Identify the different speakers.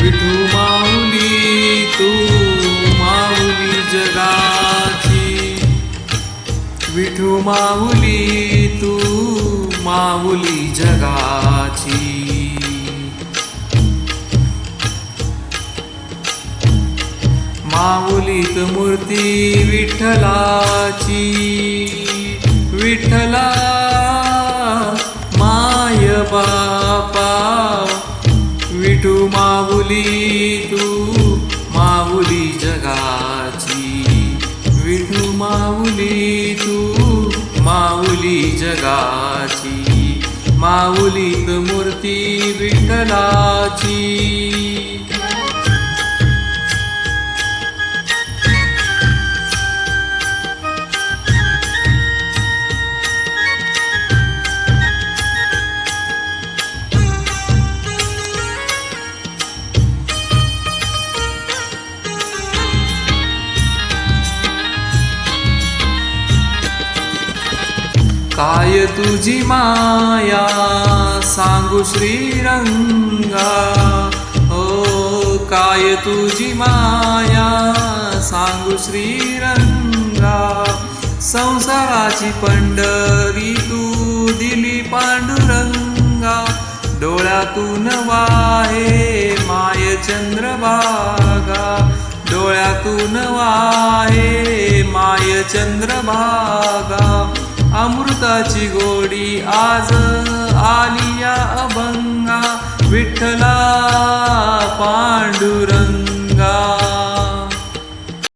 Speaker 1: विठू माऊली तू माऊली जगाची, विठू माऊली तू माऊली जगाची. माऊलीत मूर्ती विठ्ठलाची, विठ्ठला माय बापा. विठू माऊली तू माऊली जगाची, विठू माऊली तू माऊली जगाची. माऊलीत मूर्ती विठ्ठलाची. काय तुझी माया सांगू श्रीरंगा, ओ काय तुझी माया सांगू श्रीरंगा. संसाराची पंढरी तू दिली पांडुरंगा, डोळ्यातून वाहे माय चंद्रभागा, डोळ्यातून वाहे माय चंद्रभागा. अमृताची गोडी आज आलिया अभंगा, विठ्ठला पांडुरंगा.